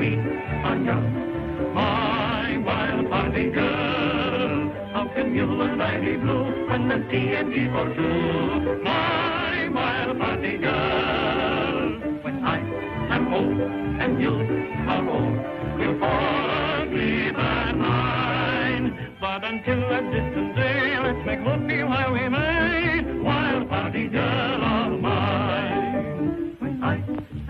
sweet and young. My wild party girl, how can you and I be blue when the T&T for two? My wild party girl, when I am old and you are old, we'll fall asleep at mine. But until that distant day, let's make whoopee while we may, wild party girl of mine. When I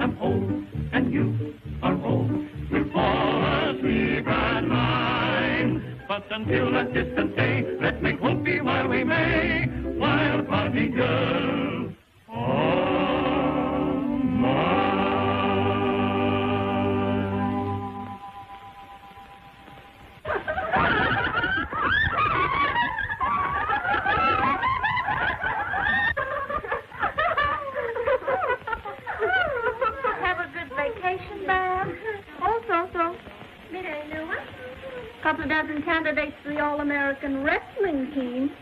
am old and you are old, we'll fall asleep at mine. But until that distant day, let's make whoopee while we may, wild party girl of mine. Couple of dozen candidates for the All-American Wrestling team.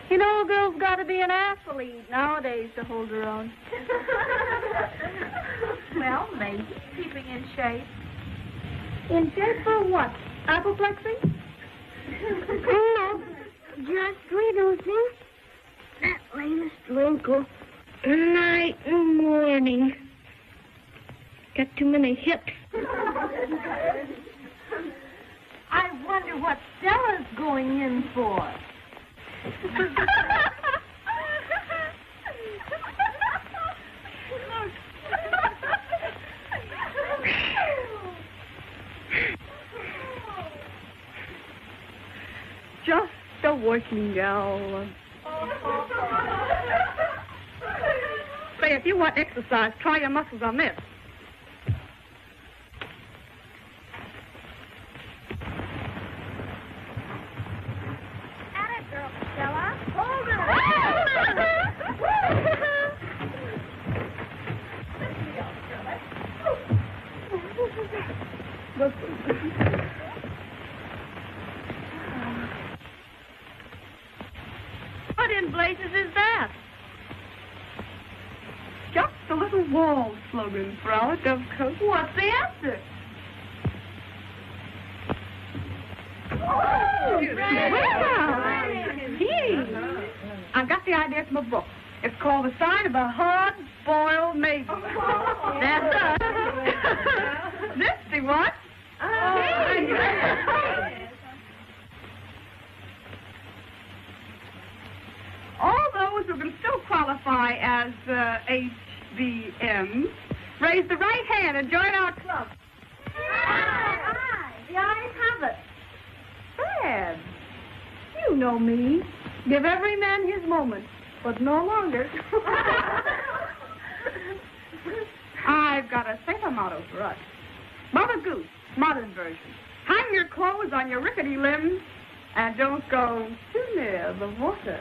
You know, a girl's got to be an athlete nowadays to hold her own. Well, maybe. Keeping in shape. In shape for what? Apoplexy? No, just reducing that latest wrinkle night and morning. Got too many hips. I wonder what Stella's going in for. Just a working gal. Say, if you want exercise, try your muscles on this. What in blazes is that? Just a little wall slogan, Frau Dovecoat. What's the answer? Oh, gee. I've got the idea from a book. It's called The Sign of a Hard-Boiled Maiden. That's us. This, see what? All those who can still qualify as HBMs, raise the right hand and join our club. Aye. The ayes have it. Fred, you know me. Give every man his moment, but no longer. I've got a safer motto for us. Mother Goose, modern version. Hang your clothes on your rickety limbs and don't go too near the water.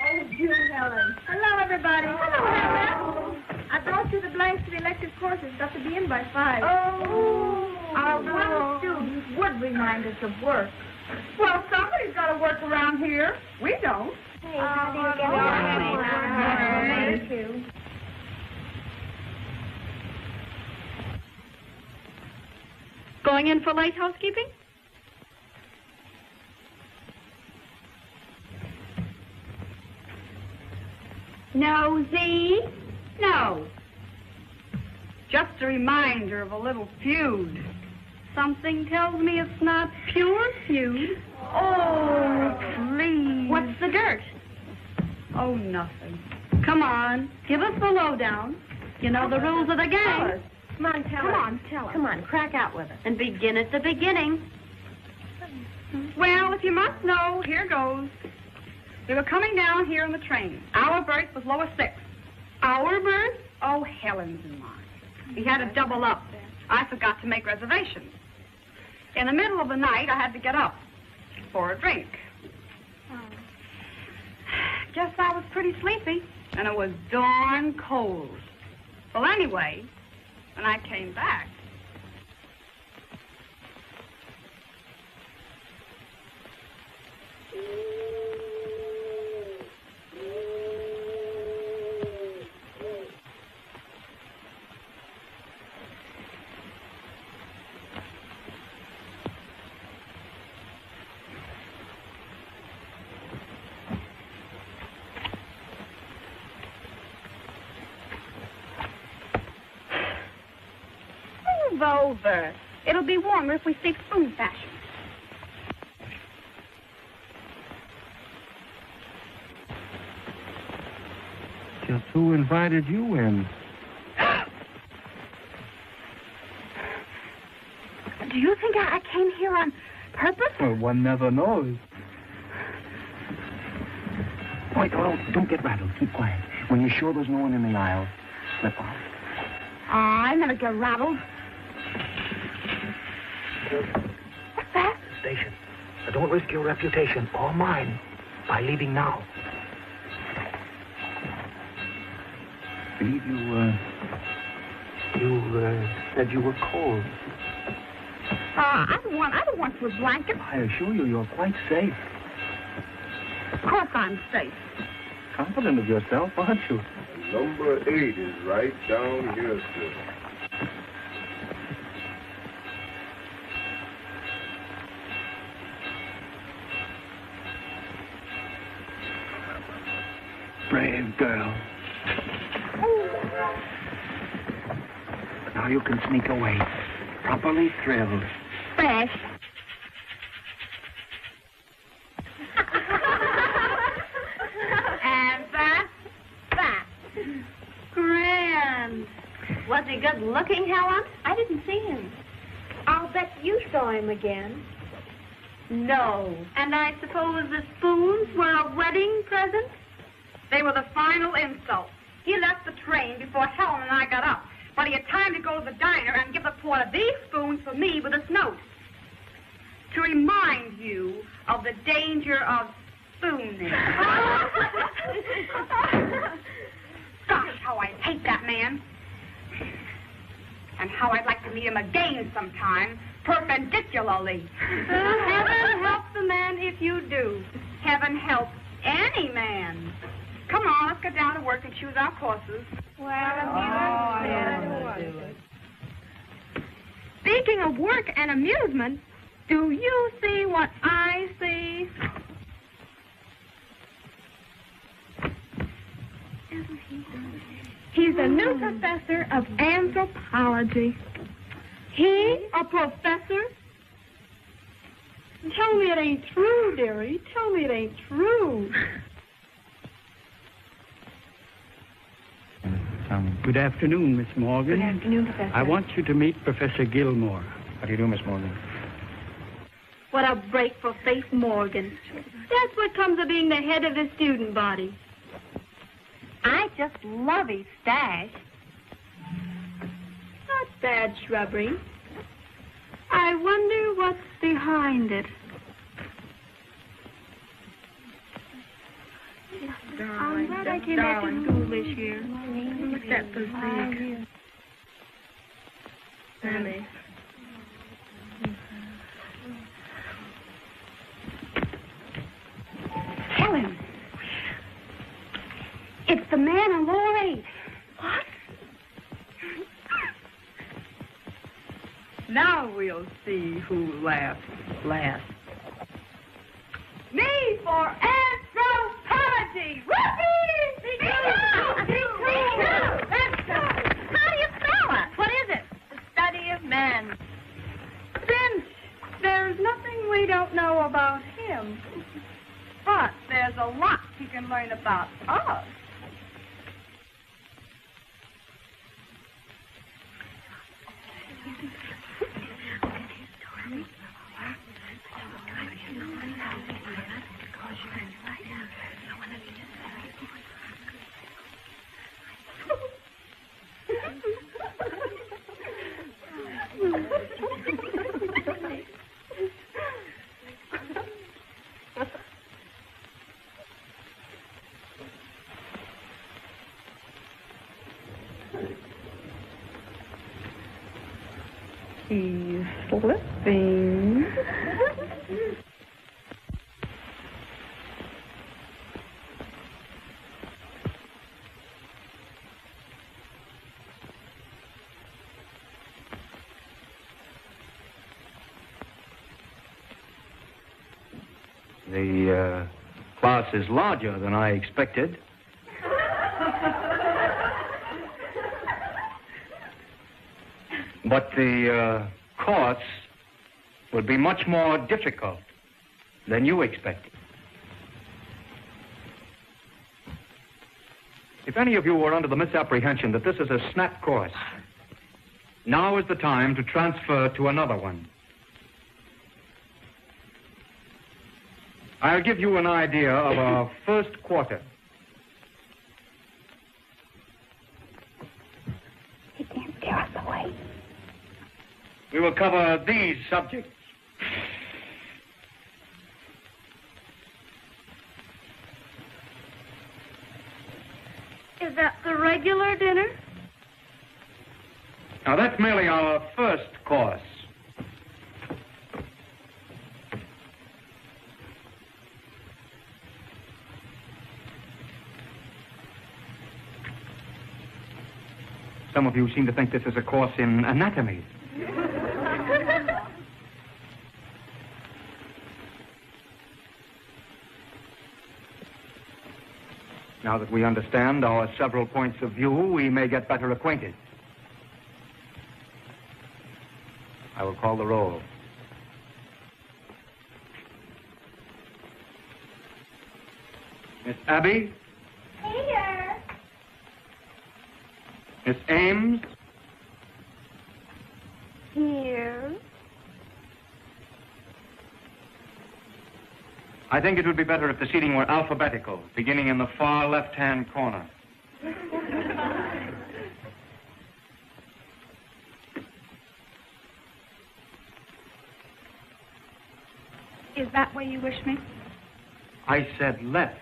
Oh, June Helen. Hello, everybody. Hello, Helen. I brought you the blanks to the elective courses. Got to be in by 5. Oh. Our one student would remind us of work. Well, somebody's got to work around here. We don't. Hey, how do you get along? Thank you. Going in for late housekeeping? Nosy? No. Just a reminder of a little feud. Something tells me it's not pure feud. Oh, please. What's the dirt? Oh, nothing. Come on, give us the lowdown. You know the rules of the game. Come on, tell us. Come on, tell us. Come on, crack out with it. And begin at the beginning. Well, if you must know, here goes. We were coming down here in the train. Our berth was lower 6. Our berth? Oh, Helen's and mine. We had to double up. I forgot to make reservations. In the middle of the night, I had to get up for a drink. Guess I was pretty sleepy, and it was darn cold. Well, anyway, when I came back, over. It'll be warmer if we stay spoon fashion. Just who invited you in? Do you think I came here on purpose? Well, one never knows. Wait, oh, don't get rattled. Keep quiet. When you're sure there's no one in the aisle, slip off. I never get rattled. What's that? Station. But don't risk your reputation or mine by leaving now. I believe you said you were cold. I don't want your blanket. I assure you, you're quite safe. Of course I'm safe. Confident of yourself, aren't you? Number 8 is right down here, sir. Brave girl. Now you can sneak away, properly thrilled. Fresh. And that. Grand. Was he good looking, Helen? I didn't see him. I'll bet you saw him again. No. And I suppose the spoons were a wedding present? They were the final insult. He left the train before Helen and I got up. But he had time to go to the diner and give the porter these spoons for me with this note. To remind you of the danger of spooning. Gosh, how I hate that man. And how I'd like to meet him again sometime, perpendicularly. Heaven help the man if you do. Heaven help any man. Come on, let's get down to work and choose our courses. Speaking of work and amusement, do you see what I see? He's the new professor of anthropology. He, a professor? Tell me it ain't true, dearie. Tell me it ain't true. Good afternoon, Miss Morgan. Good afternoon, Professor. I want you to meet Professor Gilmore. How do you do, Miss Morgan? What a break for Faith Morgan. That's what comes of being the head of the student body. I just love his stash. Not bad shrubbery. I wonder what's behind it. I'm glad I came back to school this year. Look at that physique. Sammy. Helen. It's the man in lower 8. What? Now we'll see who laughs last. Me for anthropology! Whoopee! How do you spell it? What is it? The study of men. Since there's nothing we don't know about him, but there's a lot he can learn about us. He's slipping. The class is larger than I expected. But the course would be much more difficult than you expected. If any of you were under the misapprehension that this is a snap course, now is the time to transfer to another one. I'll give you an idea of our first quarter. He can't scare us away. We will cover these subjects. Is that the regular dinner? Now, that's merely our first course. Some of you seem to think this is a course in anatomy. Now that we understand our several points of view, we may get better acquainted. I will call the roll. Miss Abby? Here. Miss Ames? Here. I think it would be better if the seating were alphabetical, beginning in the far left-hand corner. Is that where you wish me? I said left.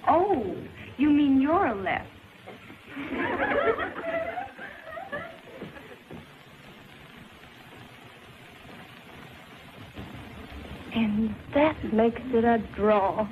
Oh, you mean you're left. And that makes it a draw.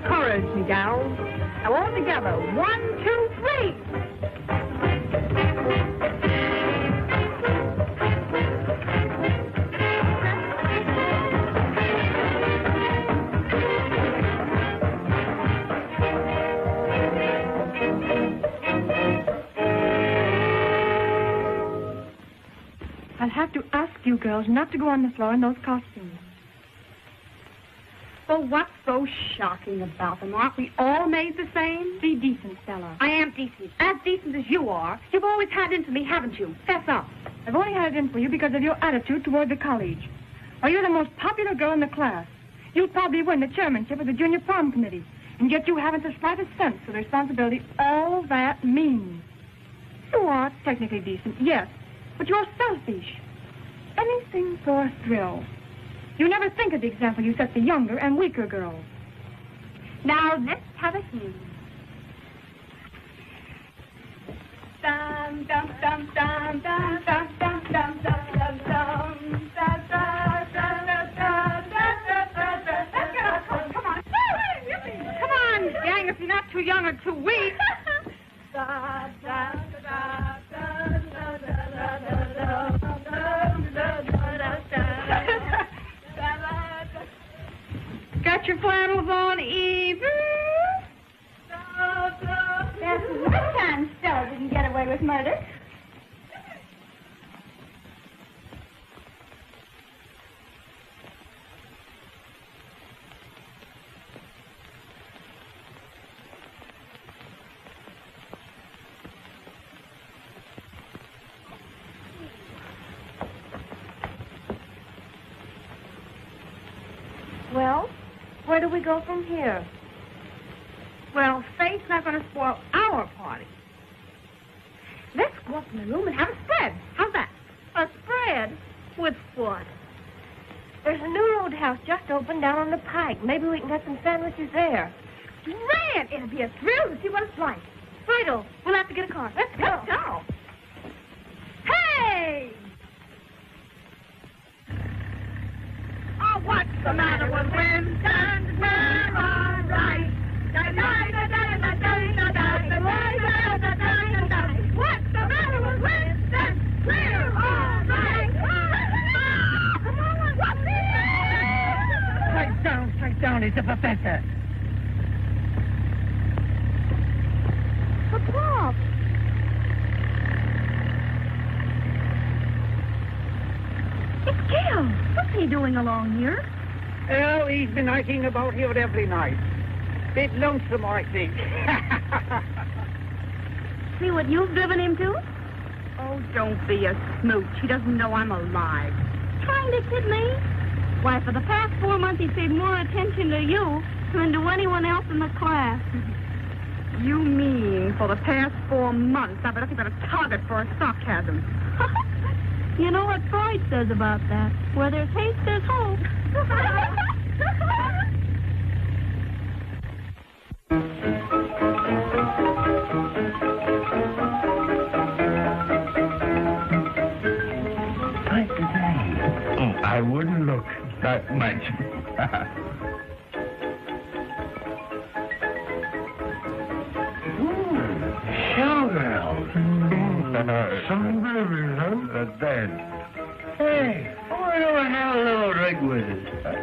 Courage, me gals. Now all together. 1, 2, 3. I'll have to ask you girls not to go on the floor in those costumes. Well, what's so shocking about them? Aren't we all made the same? Be decent, Stella. I am decent. As decent as you are. You've always had it in for me, haven't you? Fess up. I've only had it in for you because of your attitude toward the college. Why, you're the most popular girl in the class. You'll probably win the chairmanship of the junior prom committee. And yet you haven't the slightest sense of the responsibility all that means. You are technically decent, yes, but you're selfish. Anything for a thrill. You never think of the example you set the younger and weaker girls. Now, let's have a hymn. Dum, dum, dum, dum, dum, dum, dum, dum, dum, dum, dum, da, da, da, da, da, da, da, da. Let's get our coat. Come on. Come on, gang, if you're not too young or too weak. Da, da, da, da, da, da, da, da, da, da, got your flannels on, Eve? That's one time Stella didn't get away with murder. do we go from here? Well, Faith's not going to spoil our party. Let's go up in the room and have a spread. How's that? A spread? With what? There's a new roadhouse just opened down on the pike. Maybe we can get some sandwiches there. Grand! It'll be a thrill to see what it's like. Righto, we'll have to get a car. Let's go. Let's go. Hey! Oh, what's the matter with Winston? We're all right. What's the matter with Winston? We're all right. Straight down. He's the professor. But Bob. It's Gil. What's he doing along here? Oh, he's been hiking about here every night. Bit lonesome, I think. See what you've driven him to? Oh, don't be a smooch. He doesn't know I'm alive. Trying to kid me? Why, for the past 4 months, he's paid more attention to you than to anyone else in the class. You mean for the past 4 months I've been nothing but a target for a sarcasm. You know what Freud says about that? Where there's hate, there's hope. I wouldn't look that much. Showgirls. Some babies, huh? They're dead. Hey, why don't have a little drink with us?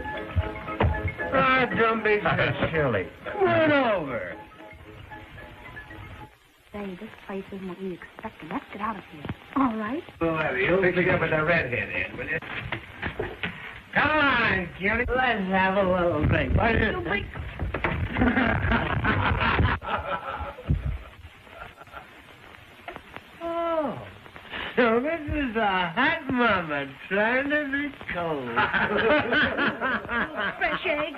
Ah, don't be so silly. Come on over. Say, this place isn't what we expected. Let's get out of here. All right. Whoever you'll pick up with the redhead in, will you? Come on, cutie. Let's have a little drink. What is it? Oh, so this is a hot mama trying to be cold. Fresh egg.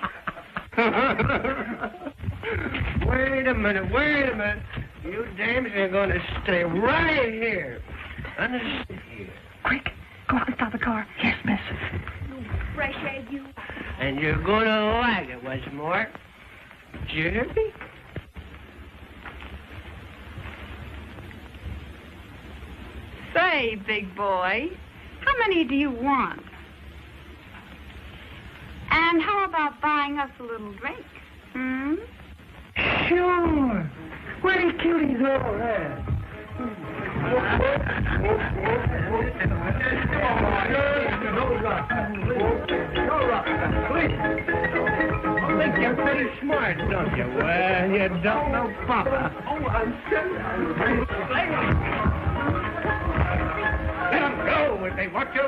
Wait a minute. You dames are going to stay right here. Understand here. Quick, go out and stop the car. Yes, miss. Fresh egg, you. And you're going to like it, what's more. Jerry? Say, big boy, how many do you want? And how about buying us a little drink? Hmm? Sure. Where cuties all there? I think you're pretty smart, don't you? Well, you don't know Papa. Oh, I'm sorry. Let them go if they want to.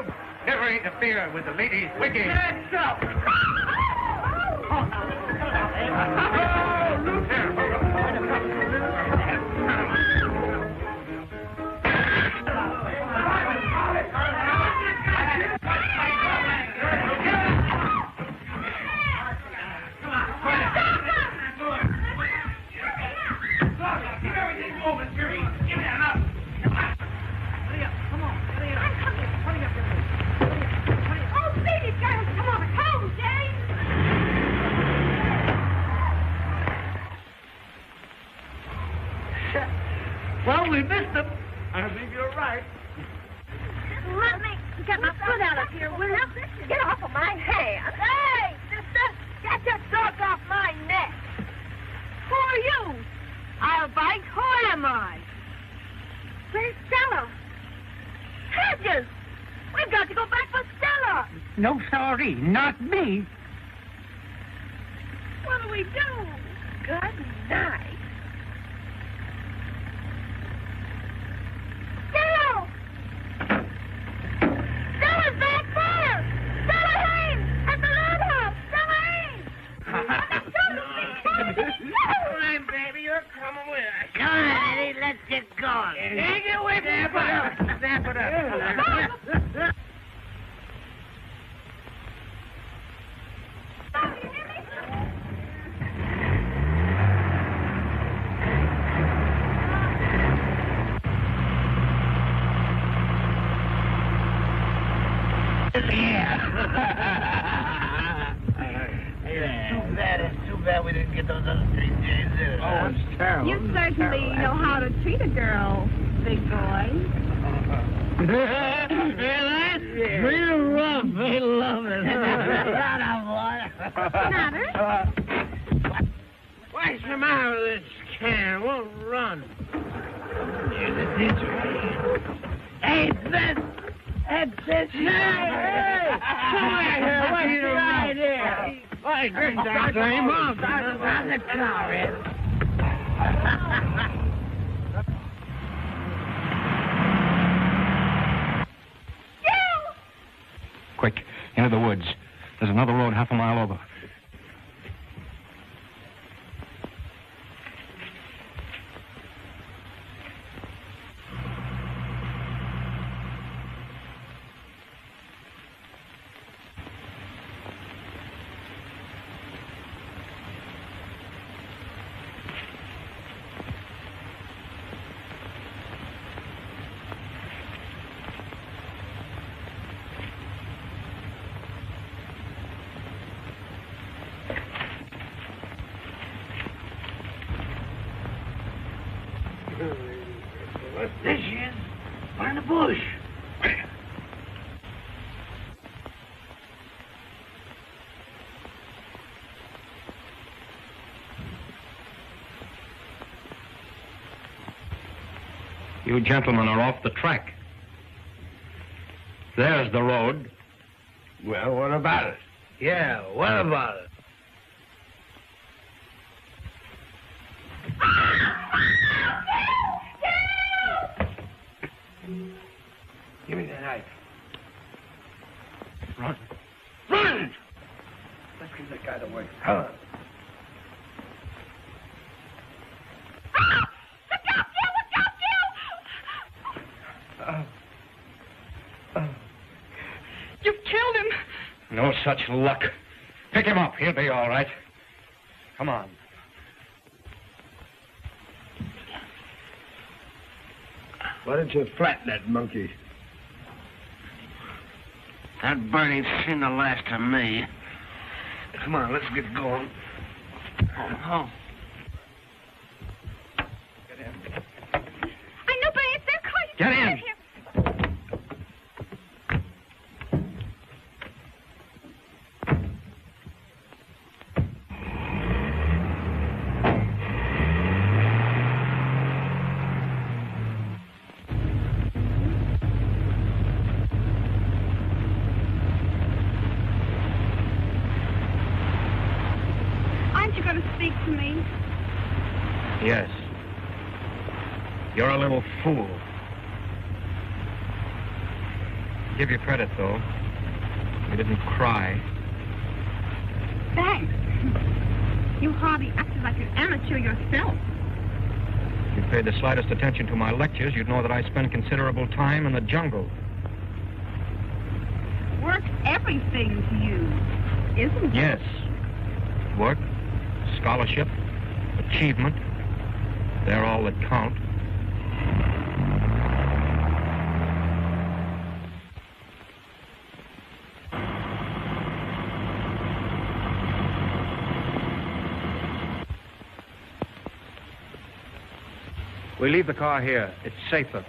Never interfere with the ladies' wigging. Hands up! Oh, look there. Well, we missed them. I think you're right. Let me get my foot out of here, will you? Get off of my hand. Hey, sister, get your dog off my neck. Who are you? I'll bite. Who am I? Where's Stella? Hedges! We've got to go back for Stella. No, sorry, not me. What do we do? Good night. Stella! Stella's back there! Stella Haynes! At the roadhouse! Stella Haynes! Come on, baby, you're coming with us. Come on, Eddie, let's get going. Take it with me. Snap it up. terrible. You certainly know how to treat a girl, big boy. We love it. What's the matter? What's the matter with this can? It won't run. Hey, that's it. Hey, come here. What are you doing right here? Why, good time, him off. On the car, Quick, into the woods. There's another road half a mile over. What's this is? Find a bush. You gentlemen are off the track. There's the road. Well, what about it? Yeah, what about it? Give me the knife. Run. Run! Let's give that guy the work. Come on. You've killed him. No such luck. Pick him up. He'll be all right. Come on. Why don't you flatten that monkey? That Bernie's seen the last of me. Come on, let's get going. Oh. Get in. I know, but it's their car. You Get can't in. here. Aren't you going to speak to me? Yes. You're a little fool. Give you credit, though. You didn't cry. Thanks. You hardly acted like an amateur yourself. If you paid the slightest attention to my lectures, you'd know that I spend considerable time in the jungle. Work's everything to you, isn't it? Yes. Work, scholarship, achievement. They're all that count. We leave the car here. It's safer.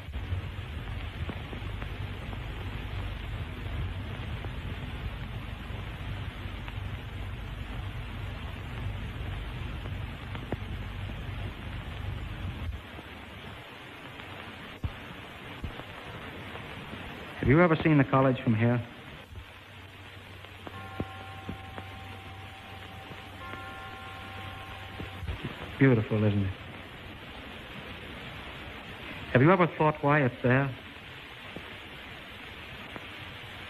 Have you ever seen the college from here? It's beautiful, isn't it? Have you ever thought why it's there?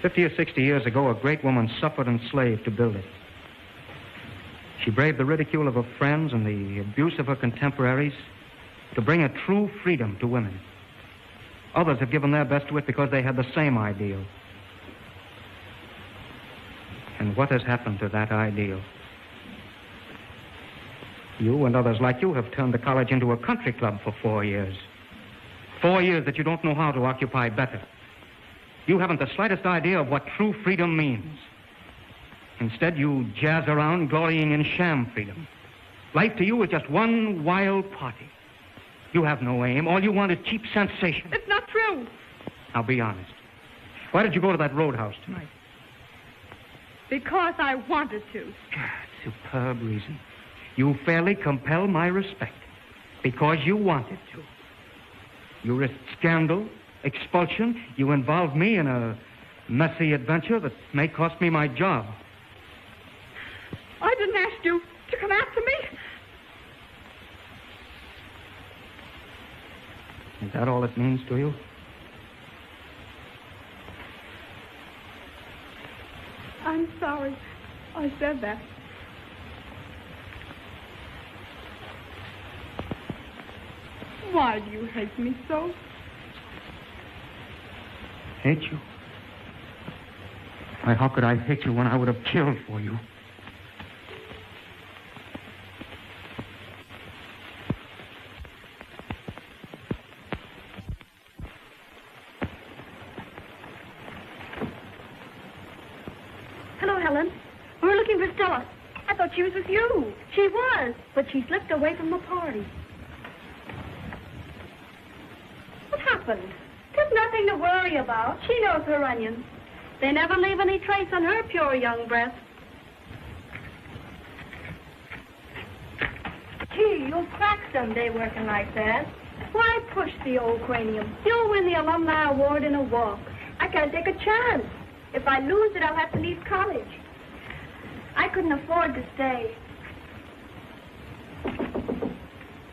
50 or 60 years ago, a great woman suffered and slaved to build it. She braved the ridicule of her friends and the abuse of her contemporaries to bring a true freedom to women. Others have given their best to it because they had the same ideal. And what has happened to that ideal? You and others like you have turned the college into a country club for 4 years. 4 years that you don't know how to occupy better. You haven't the slightest idea of what true freedom means. Instead, you jazz around glorying in sham freedom. Life to you is just one wild party. You have no aim. All you want is cheap sensation. It's not true. Now, be honest. Why did you go to that roadhouse tonight? Because I wanted to. Superb reason. You fairly compel my respect. Because you wanted to. You risked scandal, expulsion. You involved me in a messy adventure that may cost me my job. I didn't ask you to come after me. Is that all it means to you? I'm sorry I said that. Why do you hate me so? Hate you? Why, how could I hate you when I would have killed for you? Hello, Helen. We were looking for Stella. I thought she was with you. She was, but she slipped away from the party. What happened? There's nothing to worry about. She knows her onions. They never leave any trace on her pure young breast. Gee, you'll crack someday working like that. Why push the old cranium? You'll win the alumni award in a walk. I can't take a chance. If I lose it, I'll have to leave college. I couldn't afford to stay.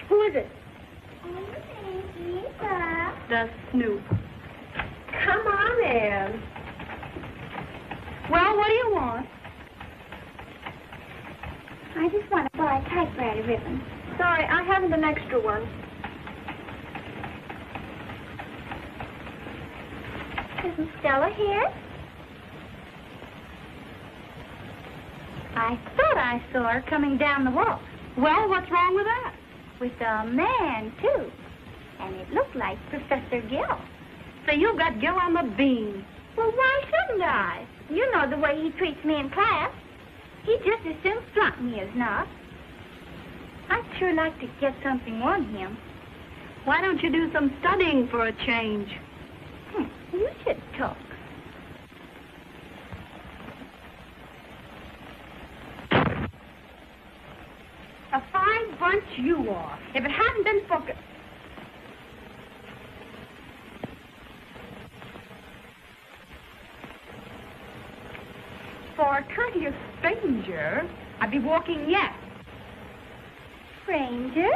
Who is it? The Snoop. Come on in. Well, what do you want? I just want to buy a typewriter ribbon. Sorry, I haven't an extra one. Isn't Stella here? I thought I saw her coming down the walk. Well, what's wrong with that? With a man, too. And it looked like Professor Gill. So you got Gil on the bean. Well, why shouldn't I? You know the way he treats me in class. He'd just as soon flunk me as not. I'd sure like to get something on him. Why don't you do some studying for a change? You should talk. A fine bunch you are. If it hadn't been for... For a courteous stranger, I'd be walking yet. Stranger?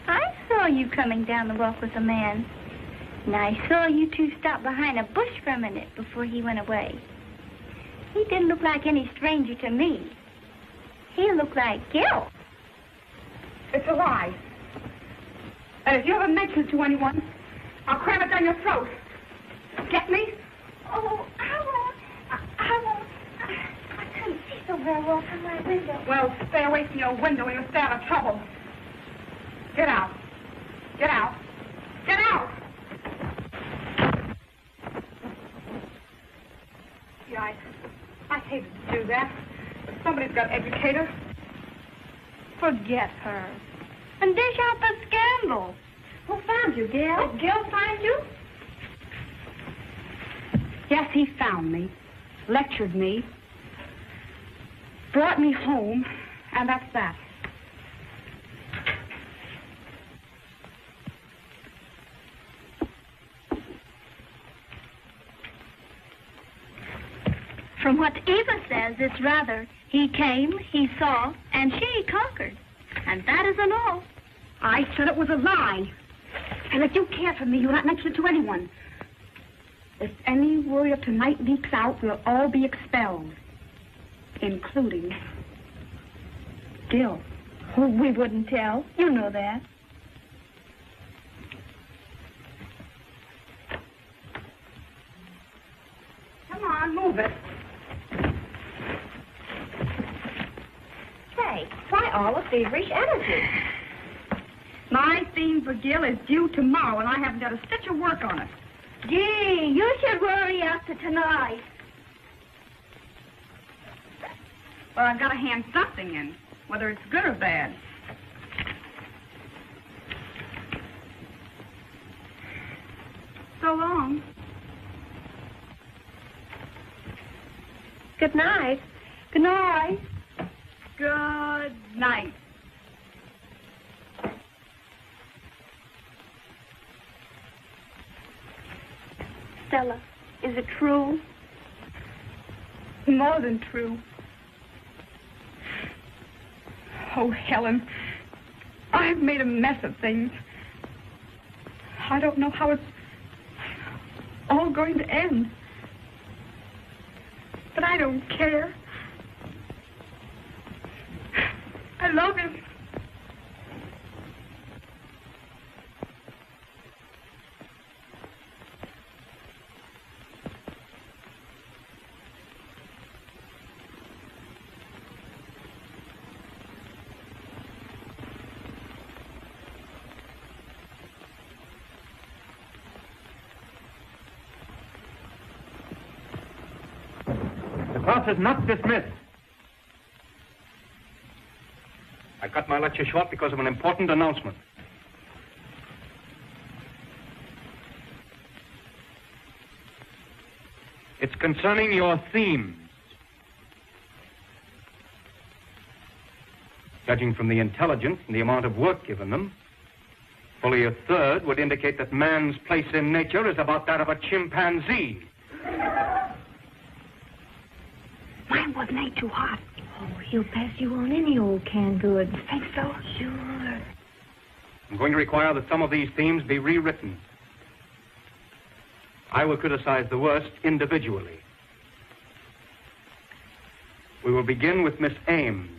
I saw you coming down the walk with a man. And I saw you two stop behind a bush for a minute before he went away. He didn't look like any stranger to me. He looked like Gil. It's a lie. And if you ever mention it to anyone, I'll cram it down your throat. Get me? Oh, I won't. I won't. I couldn't see so very well from my window. Well, stay away from your window or you'll stay out of trouble. Get out. Get out. Get out! Yeah, I hated to do that. But somebody's got to educate her. Forget her. And dish out the scandal. Who found you, Gil? Did Gil find you? Yes, he found me. Lectured me. Brought me home. And that's that. From what Eva says, it's rather, he came, he saw, and she conquered. And that isn't all. I said it was a lie. And if you care for me, you'll not mention it to anyone. If any word of tonight leaks out, we'll all be expelled. Including Gil. Oh, we wouldn't tell. You know that. Come on, move it. Say, why all the feverish energy? My theme for Gil is due tomorrow, and I haven't got a stitch of work on it. Gee, you should worry after tonight. Well, I've got to hand something in. whether it's good or bad. So long. Good night. Good night. Good night. Stella, is it true? More than true. Oh, Helen, I've made a mess of things. I don't know how it's all going to end. But I don't care. I love him. The class is not dismissed. I cut my lecture short because of an important announcement. It's concerning your themes. Judging from the intelligence and the amount of work given them, fully a third would indicate that man's place in nature is about that of a chimpanzee. Mine wasn't ain't too hot. Oh, he'll pass you on any old canned goods. Think so? Sure. I'm going to require that some of these themes be rewritten. I will criticize the worst individually. We will begin with Miss Ames.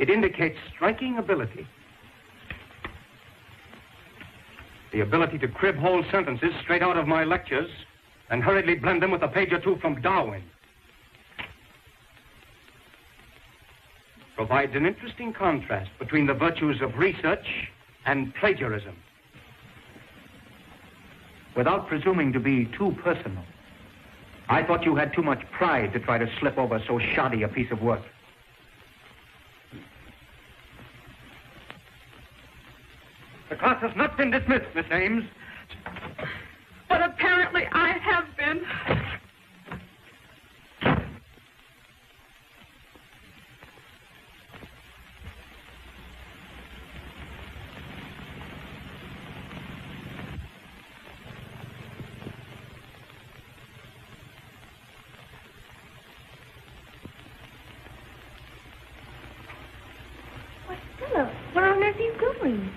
It indicates striking ability. The ability to crib whole sentences straight out of my lectures and hurriedly blend them with a page or two from Darwin. Provides an interesting contrast between the virtues of research and plagiarism. Without presuming to be too personal, I thought you had too much pride to try to slip over so shoddy a piece of work. The class has not been dismissed, Miss Ames. But apparently I have been. Why, Stella, where on earth are you going?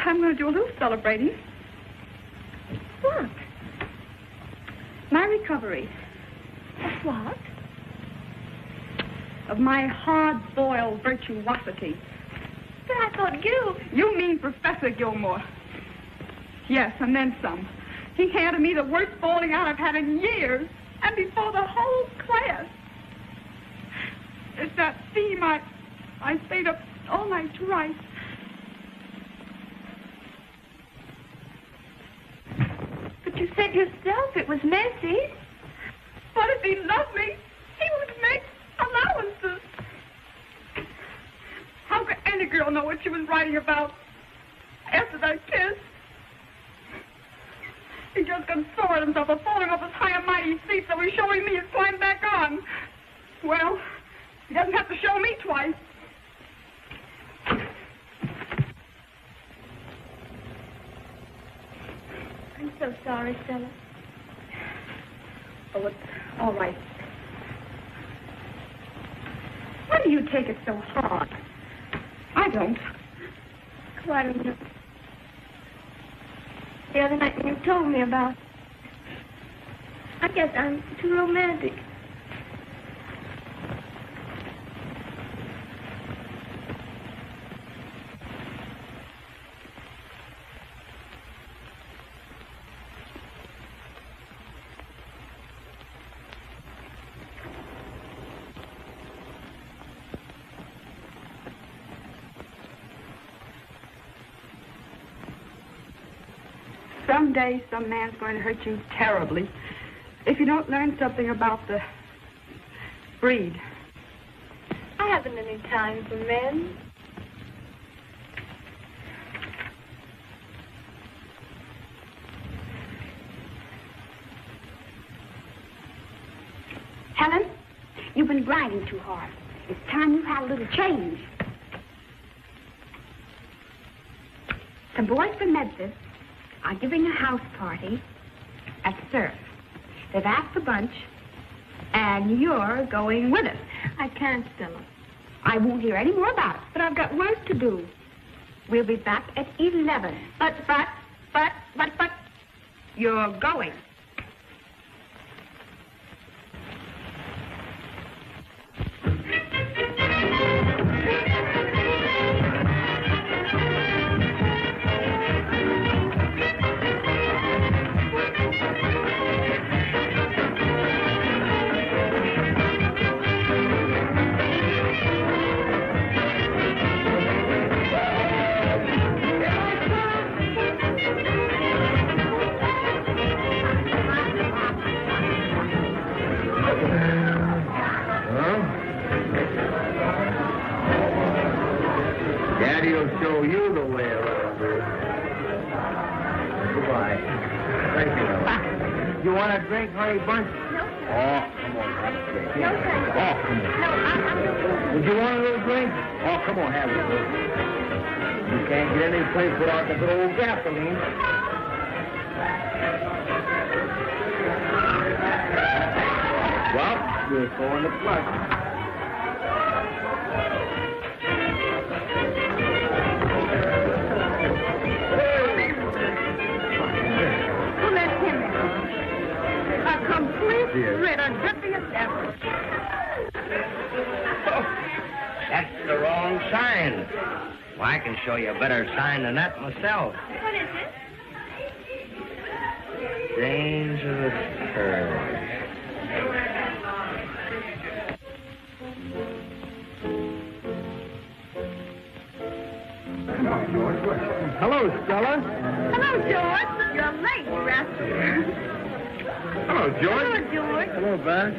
I'm going to do a little celebrating. What? My recovery. Of what? Of my hard-boiled virtuosity. But I thought you... You mean Professor Gilmore. Yes, and then some. He handed me the worst falling out I've had in years, and before the whole class. It's that theme I stayed up all night to write. But you said yourself it was messy. But if he loved me, he would make allowances. How could any girl know what she was writing about after that kiss? He just got sore at himself for falling off his high and mighty seat, so he's showing me his climb back on. Well, he doesn't have to show me twice. I'm so sorry, Stella. Oh, it's all right. Why do you take it so hard? I don't. Oh, I don't know. The other night when you told me about... I guess I'm too romantic. Someday, some man's going to hurt you terribly. if you don't learn something about the breed. I haven't any time for men. Helen, you've been grinding too hard. It's time you had a little change. Some boys from Memphis are giving a house party at Surf. They've asked a bunch, and you're going with us. I can't, Stella. I won't hear any more about it, but I've got work to do. We'll be back at 11. But, you're going. Daddy'll show you the way around here. Goodbye. Thank you. You want a drink, honey bunch? No. Oh, come on, have a drink. No, thank you. Oh, come on. No, I'm Would you want a little drink? Oh, come on, have it. You can't get any place without the good old gasoline. Well, we're going to plus. That's the wrong sign. Well, I can show you a better sign than that myself. What is it? Dangerous curve. Hello, Stella. Hello, George. You're late, rascal. Hello, George. Hello, George. Hello, Beth.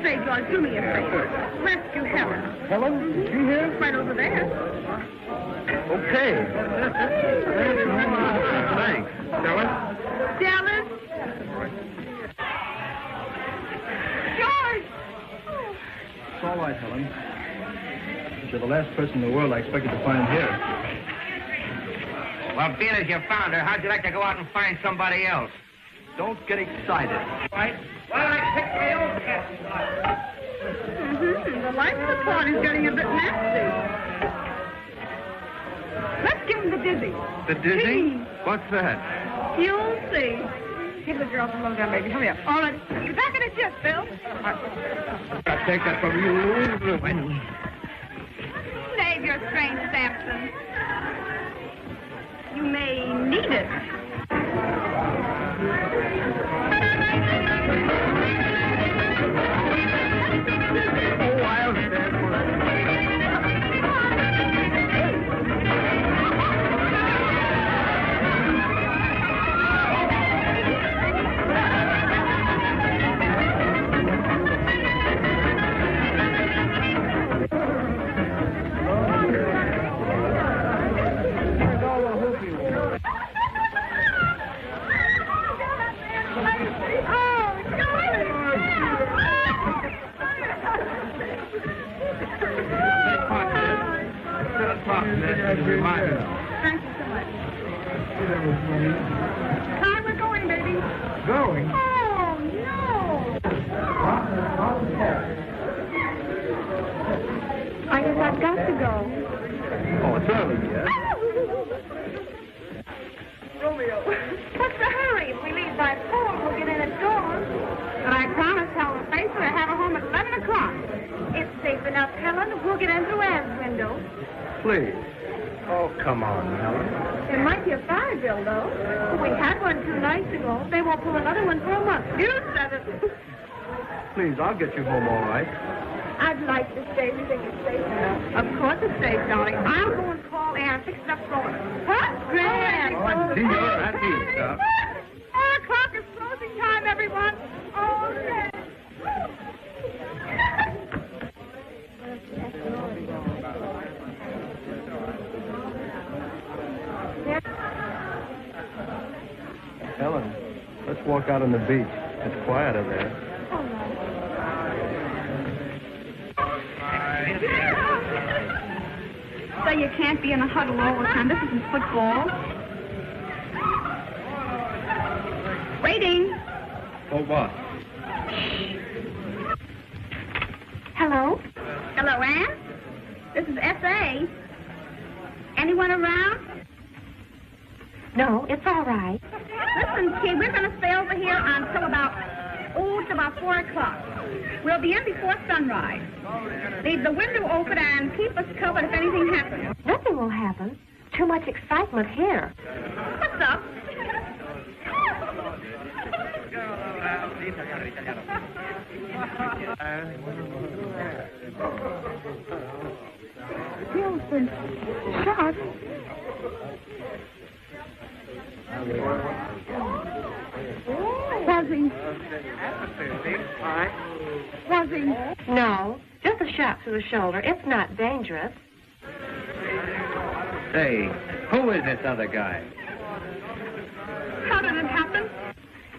Say, George, do me a favor. Rescue Helen. Helen, is she here? Right over there. Okay. Thanks. Stella? Dallas? George! It's all right, Helen. You're the last person in the world I expected to find here. Well, being as you found her, how'd you like to go out and find somebody else? Don't get excited. Right? Well, I picked my own casting lot. The life of the party's getting a bit nasty. Let's give him the dizzy. The dizzy? What's that? You'll see. Give the girl some lowdown, baby. Hurry up. All right. Get back in the ship, Phil. I'll take that from you. Save your strength, Samson. You may need it. Oh, I'll stand for it. Thank you so much. Time we're going, baby. Going? Oh, no. I guess I've got to go. Oh, it's early yet. Romeo. What's the hurry? If we leave by 4, we'll get in at dawn. But I promised Helen Faithful to have her home at 11 o'clock. It's safe enough, Helen. We'll get in through Anne's window. Please. Oh, come on, Helen. There might be a fire drill, though. We had one 2 nights ago. They won't pull another one for a month. You said it. Please, I'll get you home all right. I'd like to stay. We think it's safe enough. Of course it's safe, darling. I'll go and call Anne. Fix it up for her. Huh? Grand. Oh, dear, that means stuff. 4 o'clock is closing time, everyone. Oh, walk out on the beach. It's quieter there. So you can't be in a huddle all the time. This isn't football. Waiting. Oh, what? Hello? Hello, Ann? This is S.A. Anyone around? No, it's all right. Listen, kid, we're going to stay over here until about 4 o'clock. We'll be in before sunrise. Leave the window open and keep us covered if anything happens. Nothing will happen. Too much excitement here. What's up? Bill's been shot. Was he? Was he? No, just a shot through the shoulder. It's not dangerous. Say, who is this other guy? How did it happen?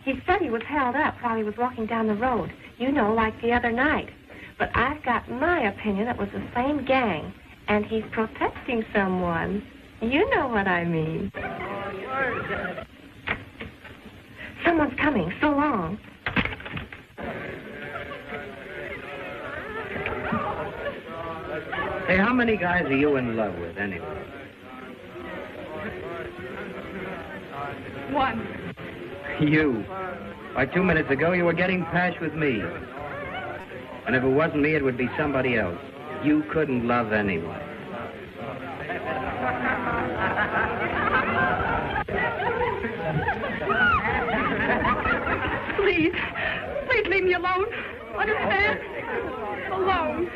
He said he was held up while he was walking down the road. You know, like the other night. But I've got my opinion it was the same gang. And he's protecting someone. You know what I mean. Someone's coming. So long. Hey, how many guys are you in love with, anyway? One. You. Why, 2 minutes ago, you were getting patched with me. And if it wasn't me, it would be somebody else. You couldn't love anyone. Please. Please leave me alone. Understand? Alone.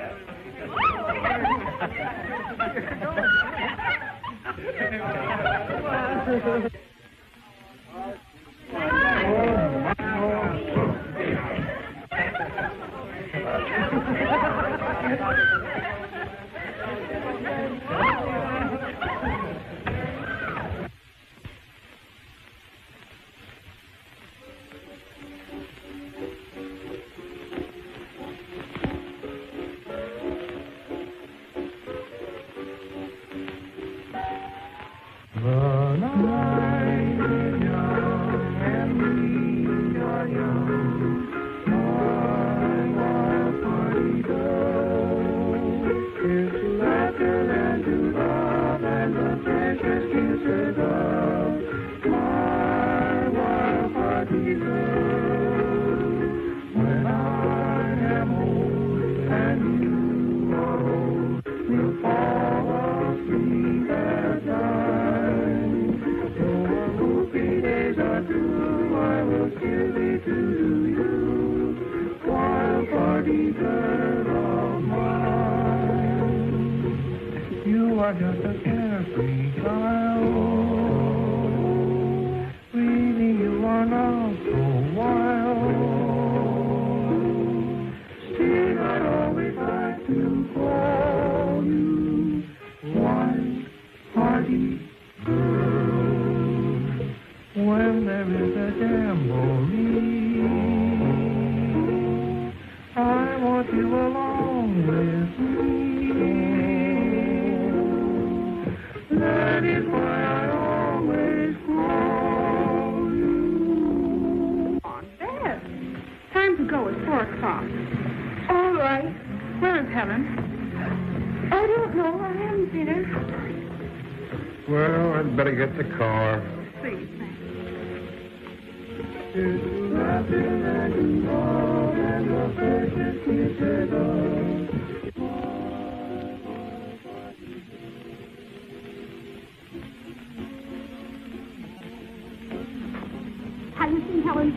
Get the car. Please, thanks. Have you seen Helen?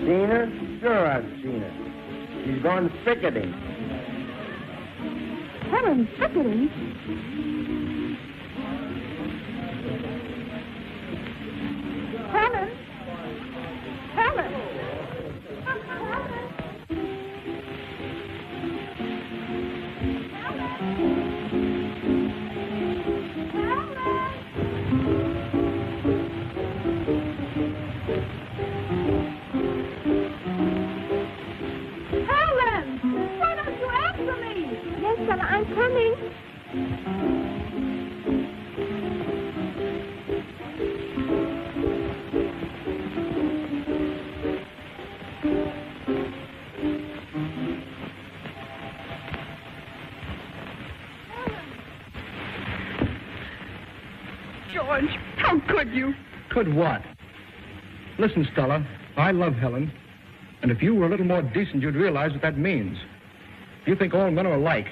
Seen her? Sure, I've seen her. She's gone picketing. Helen picketing? Stella, I'm coming. George, how could you? Could what? Listen, Stella, I love Helen. And if you were a little more decent, you'd realize what that means. You think all men are alike.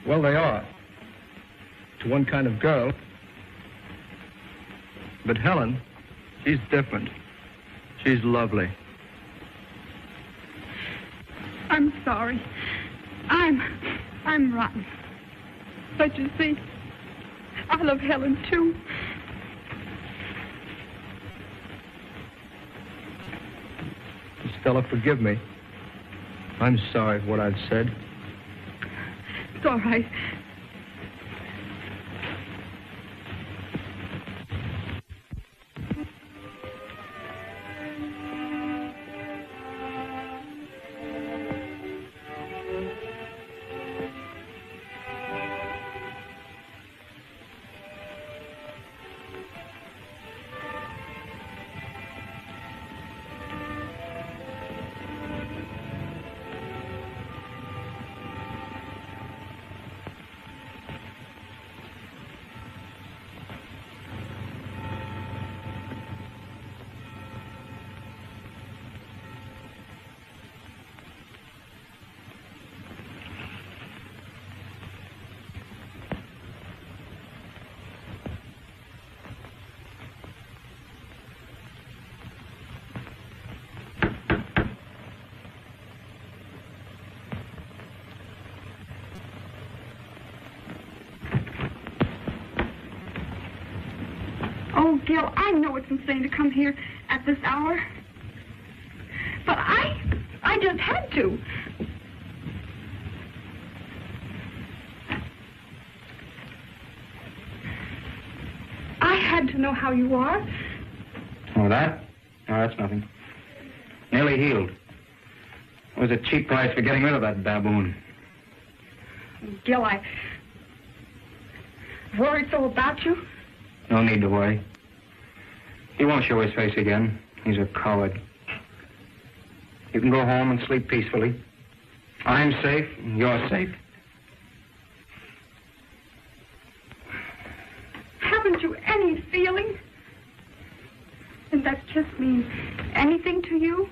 Well, they are. To one kind of girl. But Helen, she's different. She's lovely. I'm sorry. I'm rotten. But you see, I love Helen, too. Stella, forgive me. I'm sorry for what I've said. It's all right. Oh, Gil, I know it's insane to come here at this hour. But I just had to. I had to know how you are. Oh, that? No, that's nothing. Nearly healed. It was a cheap price for getting rid of that baboon. Gil, I worried so about you. No need to worry. He won't show his face again. He's a coward. You can go home and sleep peacefully. I'm safe, and you're safe. Haven't you any feeling? Did that kiss mean anything to you?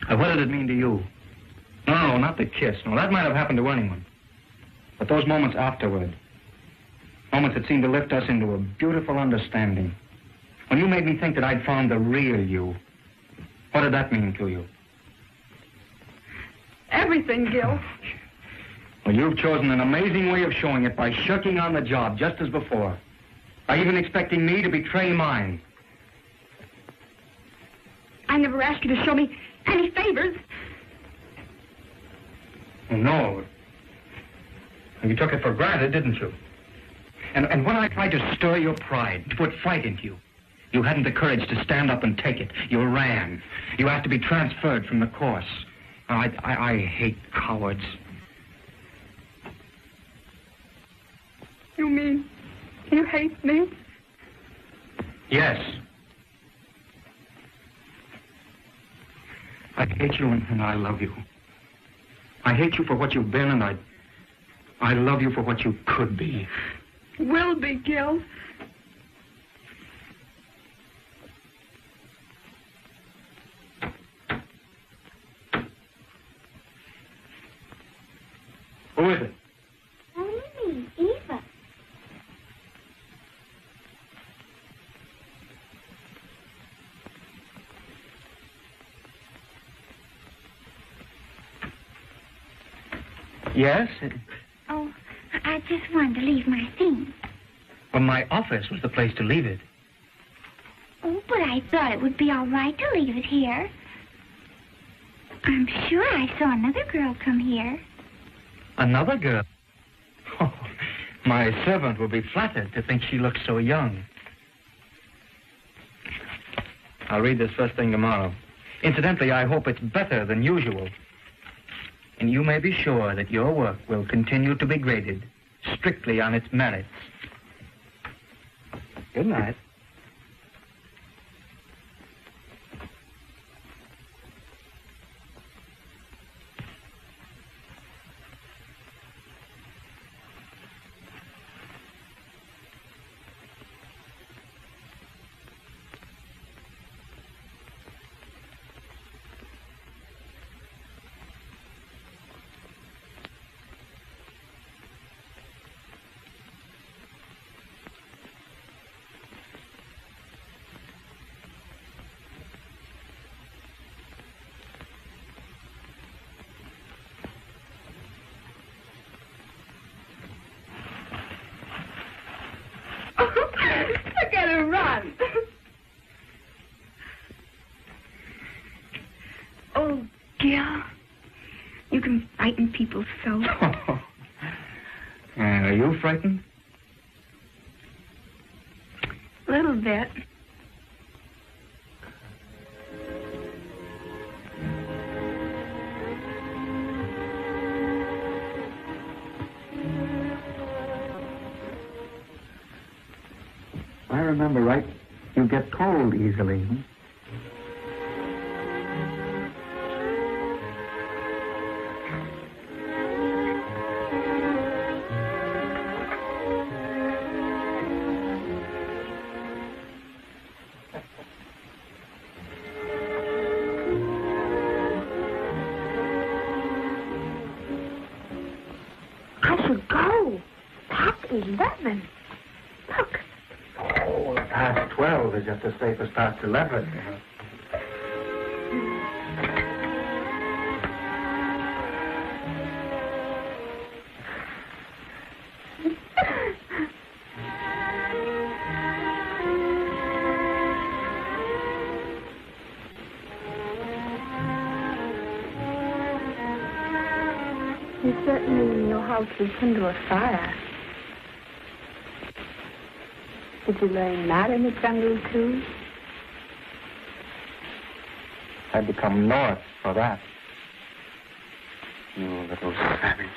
What did it mean to you? No, not the kiss. No, that might have happened to anyone. But those moments afterward, moments that seemed to lift us into a beautiful understanding. When you made me think that I'd found the real you, what did that mean to you? Everything, Gil. Well, you've chosen an amazing way of showing it by shirking on the job just as before. By even expecting me to betray mine. I never asked you to show me any favors. Oh, no. You took it for granted, didn't you? And when I tried to stir your pride, to put fight into you, you hadn't the courage to stand up and take it. You ran. You asked to be transferred from the course. I hate cowards. You mean you hate me? Yes. I hate you and I love you. I hate you for what you've been and I love you for what you could be. Will be, Gil. Who is it? Only me, Eva. Yes? Oh, I just wanted to leave my things. Well, my office was the place to leave it. Oh, but I thought it would be all right to leave it here. I'm sure I saw another girl come here. Another girl? Oh, my servant will be flattered to think she looks so young. I'll read this first thing tomorrow. Incidentally, I hope it's better than usual. And you may be sure that your work will continue to be graded strictly on its merits. Good night. Look at her run. Oh, Gil, you can frighten people so. Are you frightened? A little bit. If I remember right, you get cold easily. I should go. Past 11. Look. Oh, past 12 is just as safe as past 11. You certainly know how to kindle a fire. Did you learn that in the jungle, too? I'd become north for that. You little savage.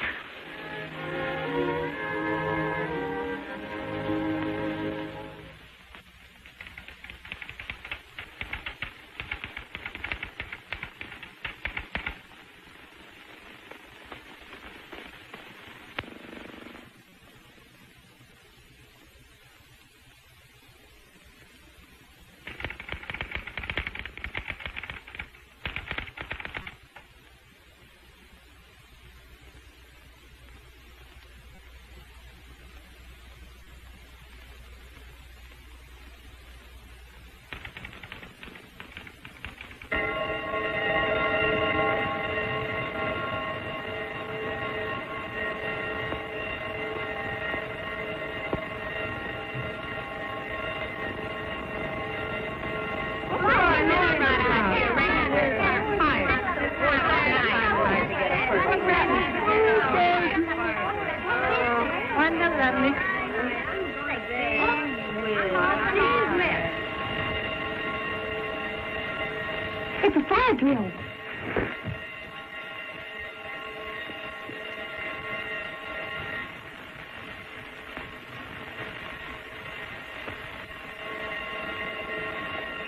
It's a fire drill.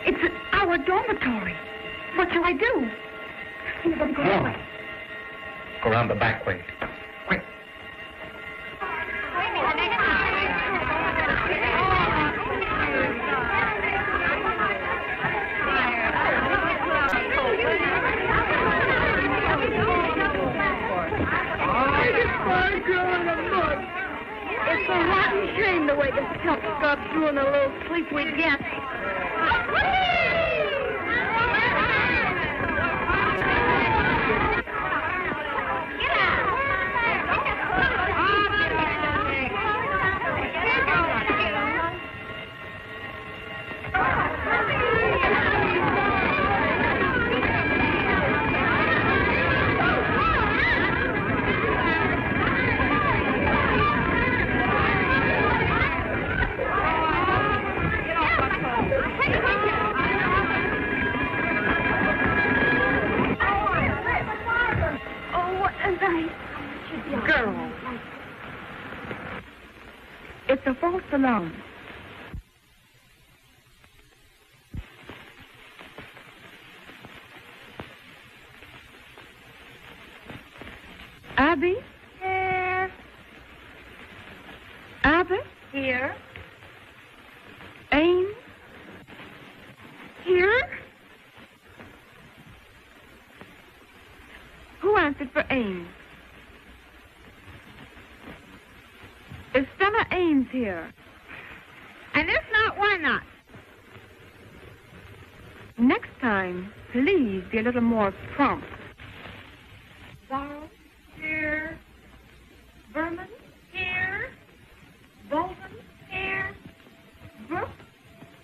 It's our dormitory. What shall I do? You better go that way. Go around the back way. Quick. It's a rotten shame the way this chump got through in a little sleep we get. right. Girl. It's a false alarm. Abby? Here. Abby? Here. Ames? Here. Who answered for Ames? Is Stella Ames here? And if not, why not? Next time, please be a little more prompt. Varro? Here. Berman? Here. Bolton? Here. Brooke?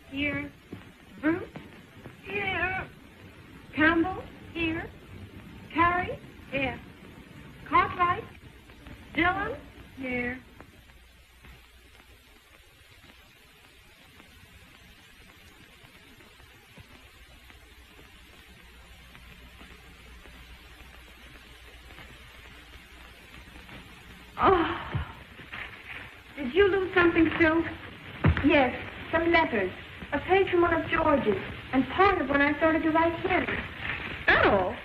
Here. Bruce? Here. Campbell? Here. Carrie? Here. Cartwright? Dillon? Here. Oh. Did you lose something, Sue? Yes, some letters. A page from one of George's, and part of when I started to write him. Oh.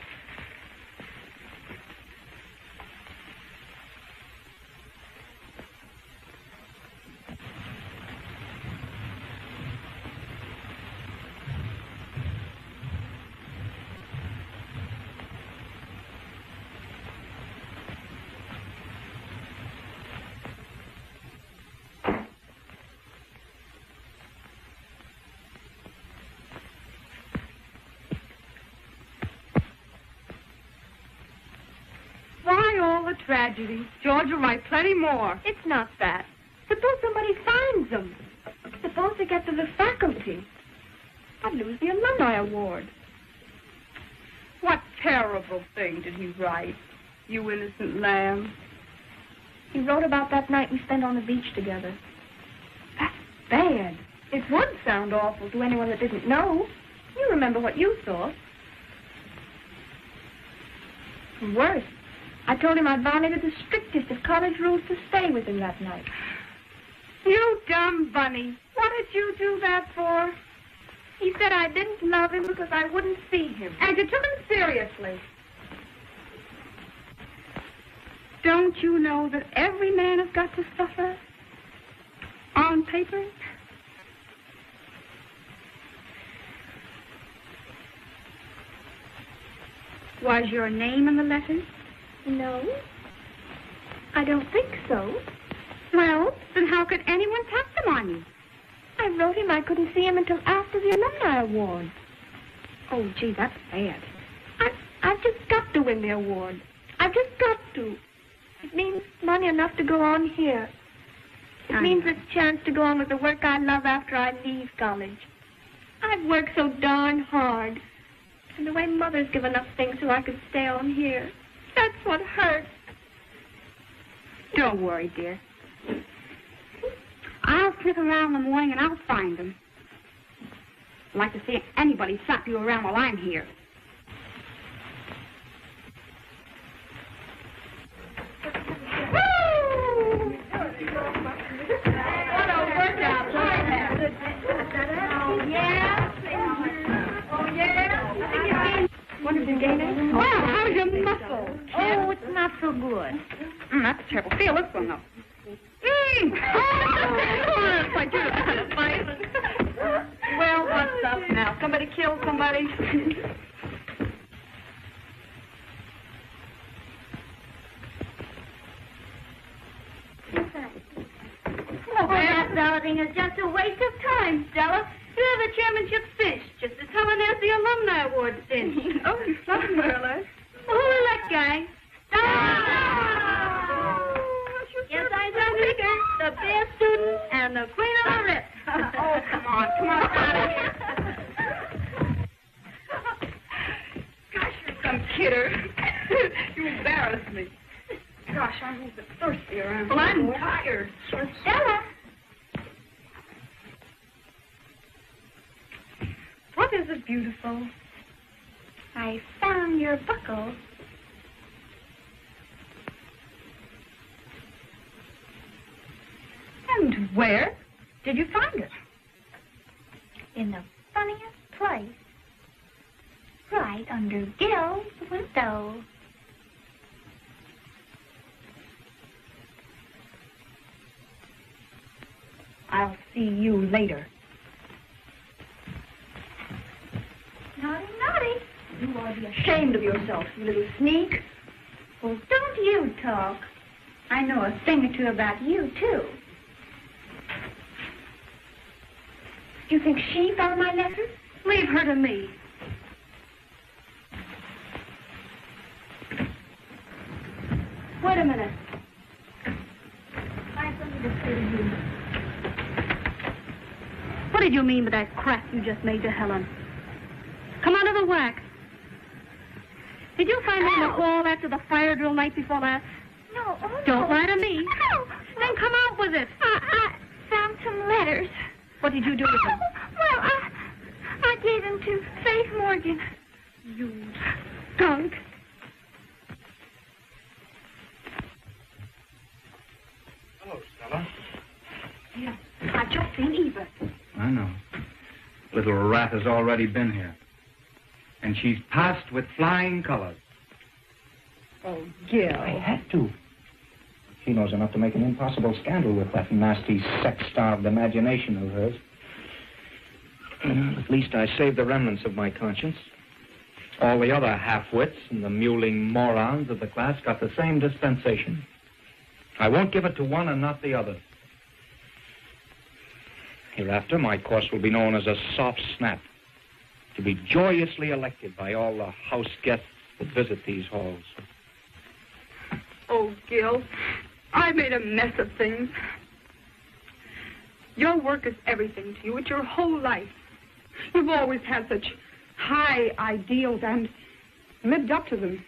Why all the tragedy? George will write plenty more. It's not that. Suppose somebody finds them. Suppose they get to the faculty. I'd lose the alumni award. What terrible thing did he write, you innocent lamb? He wrote about that night we spent on the beach together. That's bad. It would sound awful to anyone that didn't know. You remember what you saw. And worse, I told him I'd violated the strictest of college rules to stay with him that night. You dumb bunny. What did you do that for? He said I didn't love him because I wouldn't see him. And you took him seriously. Don't you know that every man has got to suffer on paper? Was your name in the letters? No, I don't think so. Well, then how could anyone test them on you? I wrote him I couldn't see him until after the alumni award. Oh, gee, that's bad. I've just got to win the award. I've just got to. It means money enough to go on here. It means a chance to go on with the work I love after I leave college. I've worked so darn hard. And the way Mother's given up things so I could stay on here. That's what hurts. Don't worry, dear. I'll sit around in the morning and I'll find them. I'd like to see anybody slap you around while I'm here. What a workout. Oh, yeah? Oh, yeah? What did you gain it? Well, how's your muscle? Oh, it's not so good. That's a terrible. Feel this one, though. Oh, it's like you're a fight. Well, what's up now? Somebody killed somebody? Oh, that balloting is just a waste of time, Stella. You're the chairmanship cinch, just as Helen has the alumni award cinch. Oh, somewhere, Who is that guy? Yes, I know Figure, the best student and the queen of the rip. Oh, come on, out of here. Gosh, you're some kidder. You embarrass me. Gosh, I'm a little bit thirsty around. Well, I'm tired. Stella. What is it, beautiful? I found your buckle. Where did you find it? In the funniest place. Right under Gil's window. I'll see you later. Naughty, naughty. You ought to be ashamed of yourself, you little sneak. Well, don't you talk. I know a thing or two about you, too. You think she found my letter? Leave her to me. Wait a minute. I have something to say to you. What did you mean by that crack you just made to Helen? Come out of the wax. Did you find it in the wall after the fire drill night before last? No. Oh, Don't lie to me. No. Then come out with it. I found some letters. What did you do with them? Well, I gave them to Faith Morgan. You skunk. Hello, Stella. Yeah, I've just seen Eva. I know. Little rat has already been here. And she's passed with flying colors. Oh, Gil. I had to. She knows enough to make an impossible scandal with that nasty, sex-starved imagination of hers. Well, at least I saved the remnants of my conscience. All the other half-wits and the mewling morons of the class got the same dispensation. I won't give it to one and not the other. Hereafter, my course will be known as a soft snap, to be joyously elected by all the house guests that visit these halls. Oh, Gil, I made a mess of things. Your work is everything to you. It's your whole life. You've always had such high ideals and lived up to them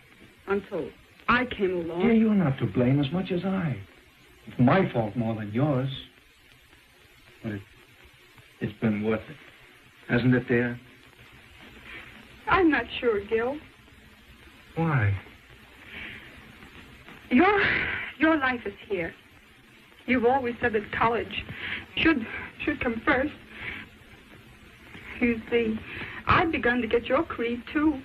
until I came along. Dear, you're not to blame as much as I. It's my fault more than yours. But it's been worth it. Hasn't it, dear? I'm not sure, Gil. Why? Your life is here. You've always said that college should come first. You see, I've begun to get your creed, too.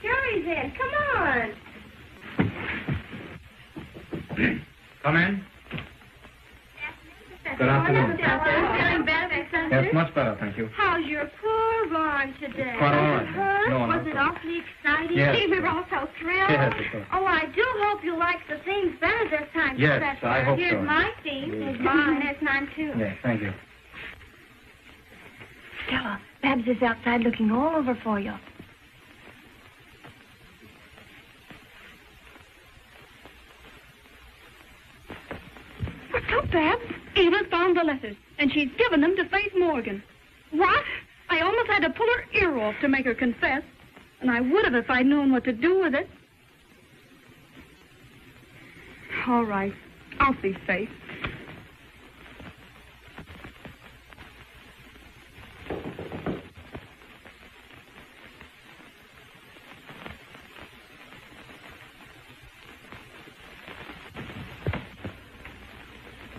Jerry's in. Come on. Come in. Good afternoon. Feeling better, Senator? Yes, much better, thank you. How's your poor arm today? Quite all right. Hurt? No, Was not it so. awfully exciting? Yes. We were all so thrilled. Yes, of course. Oh, I do hope you like the things better this time, Yes, Professor. I hope Here's so. my theme. Here's mine. There's mine, too. Yes, thank you. Stella, Babs is outside looking all over for you. What's up, Babs? Eva's found the letters, and she's given them to Faith Morgan. What? I almost had to pull her ear off to make her confess. And I would have if I'd known what to do with it. All right. I'll see Faith.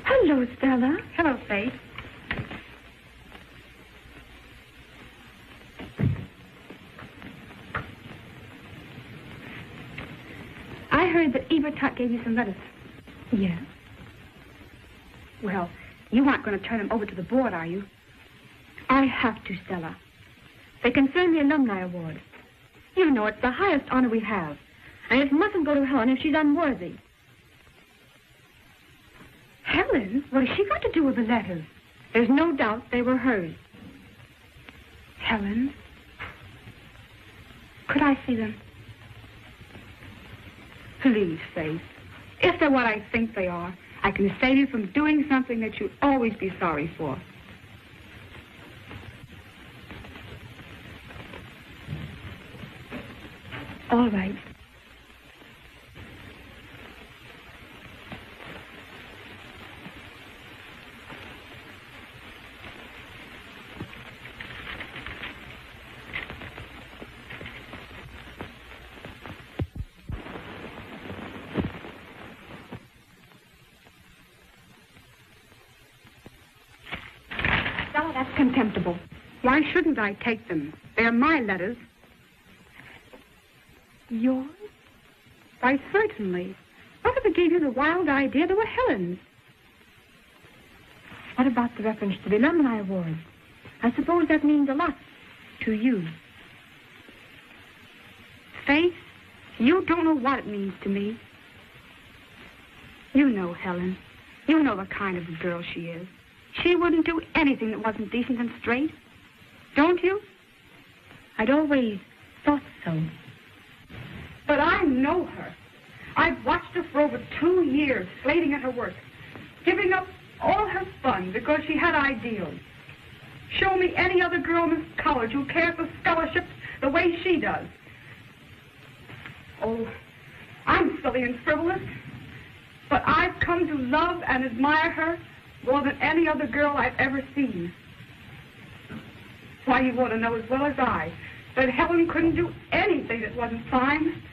Hello, Stella. Hello, Faith. I heard that Eva Tuck gave you some letters. Yes. Well, you aren't going to turn them over to the board, are you? I have to, Stella. They concern the Alumni Award. You know it's the highest honor we have. And it mustn't go to Helen if she's unworthy. Helen? What has she got to do with the letters? There's no doubt they were hers. Helen? Could I see them? Please, Faith. If they're what I think they are, I can save you from doing something that you'll always be sorry for. All right. contemptible. Why shouldn't I take them? They're my letters. Yours? Why, certainly. What if it gave you the wild idea they were Helen's? What about the reference to the Alumni Award? I suppose that means a lot to you. Faith, you don't know what it means to me. You know Helen. You know the kind of a girl she is. She wouldn't do anything that wasn't decent and straight. Don't you? I'd always thought so. But I know her. I've watched her for over 2 years, slaving at her work, giving up all her fun because she had ideals. Show me any other girl in this college who cares for scholarships the way she does. Oh, I'm silly and frivolous, but I've come to love and admire her more than any other girl I've ever seen. Why, you want to know as well as I that Helen couldn't do anything that wasn't fine.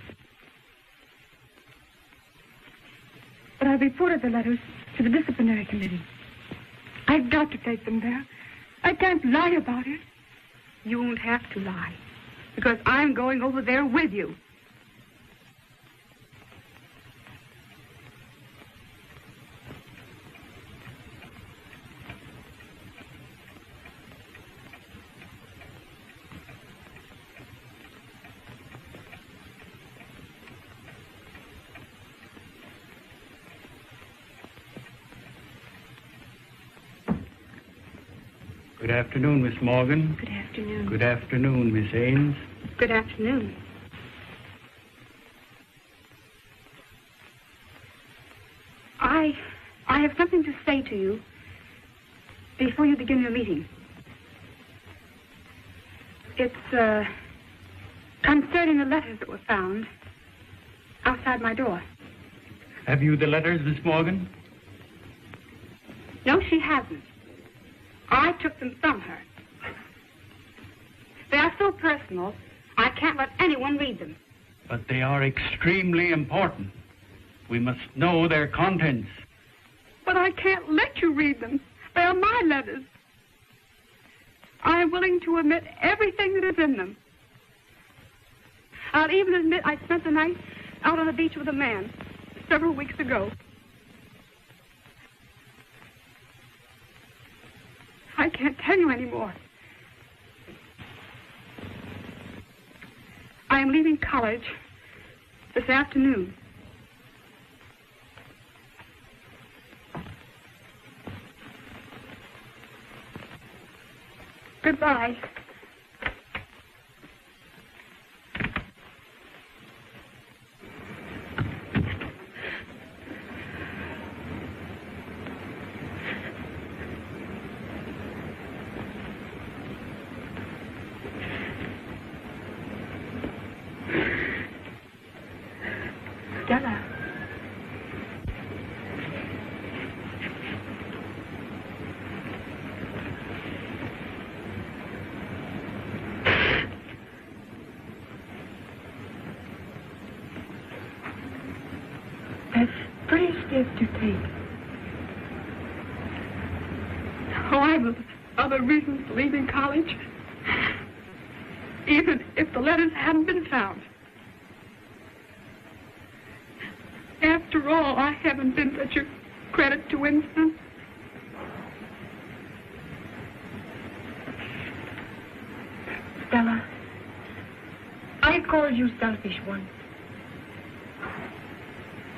But I've reported the letters to the disciplinary committee. I've got to take them there. I can't lie about it. You won't have to lie, because I'm going over there with you. Good afternoon, Miss Morgan. Good afternoon. Good afternoon, Miss Ames. Good afternoon. I have something to say to you before you begin your meeting. It's concerning the letters that were found outside my door. Have you the letters, Miss Morgan? No, she hasn't. I took them from her. They are so personal, I can't let anyone read them. But they are extremely important. We must know their contents. But I can't let you read them. They are my letters. I am willing to admit everything that is in them. I'll even admit I spent the night out on the beach with a man several weeks ago. I can't tell you anymore. I am leaving college this afternoon. Goodbye. Stella. That's pretty stiff to take. Oh, I've other reasons for leaving college. Even if the letters hadn't been found. After all, I haven't been such a credit to Winston. Stella, I called you selfish once.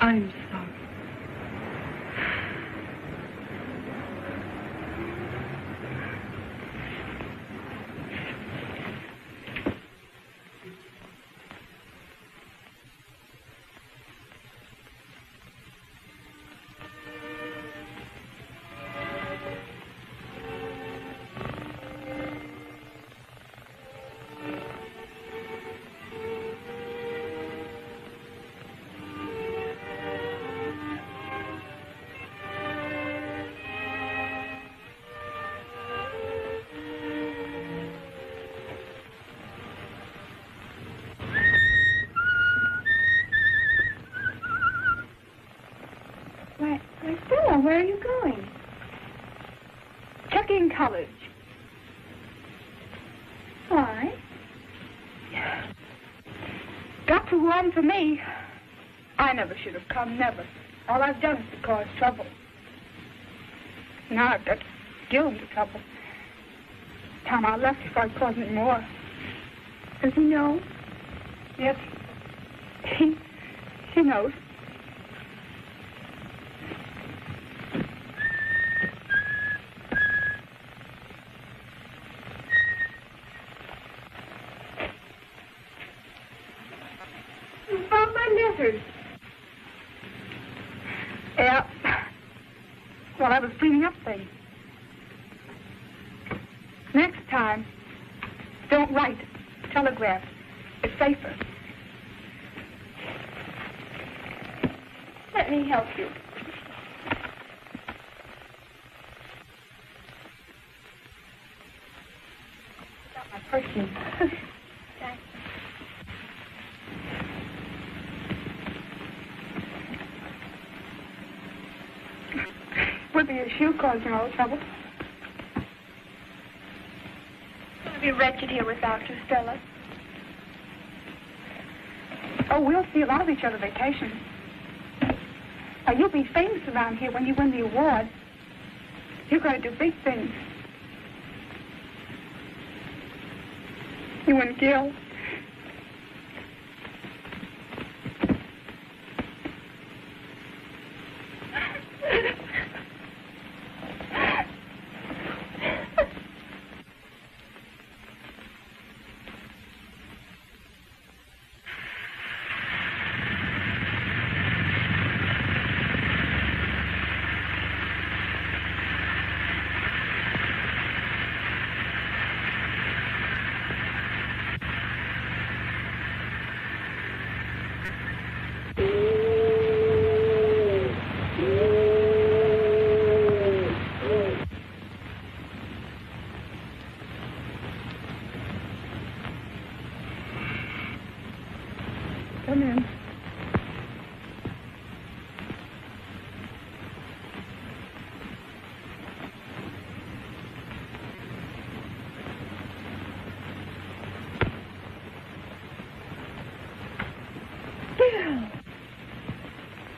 I'm sorry. Stella, where are you going? Checking college. come for me. I never should have come, never. All I've done is to cause trouble. Now I've got to get into trouble. Time I left before I caused any more. Does he know? Yes. He knows. You found my letters. Yeah. Well, I was cleaning up things. Next time, don't write. Telegraph. It's safer. Let me help you. Got my perfume. Thanks. Would be a shoe causing all the trouble. It's going to be wretched here without you, Stella. Oh, we'll see a lot of each other vacation. Now, you'll be famous around here when you win the award. You're going to do big things. You and Gil. Come in.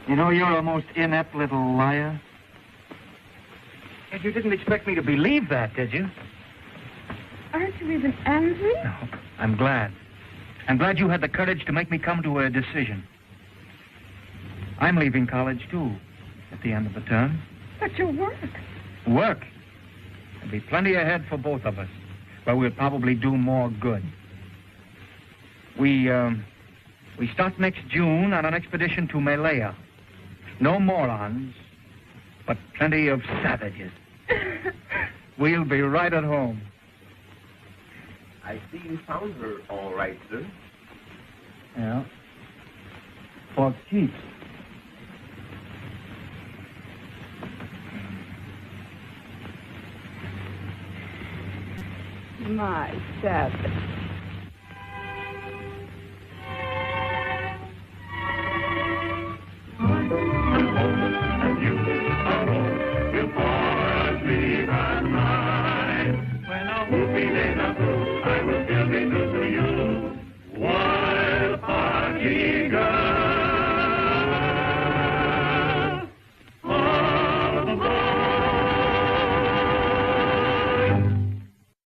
You know, you're a most inept little liar. And you didn't expect me to believe that, did you? Aren't you even angry? No, I'm glad. I'm glad you had the courage to make me come to a decision. I'm leaving college, too, at the end of the term. But your work. Work? There'll be plenty ahead for both of us, but we'll probably do more good. We start next June on an expedition to Malaya. No morons, but plenty of savages. We'll be right at home. I see you found her all right, sir. Yeah. For keeps. My savage.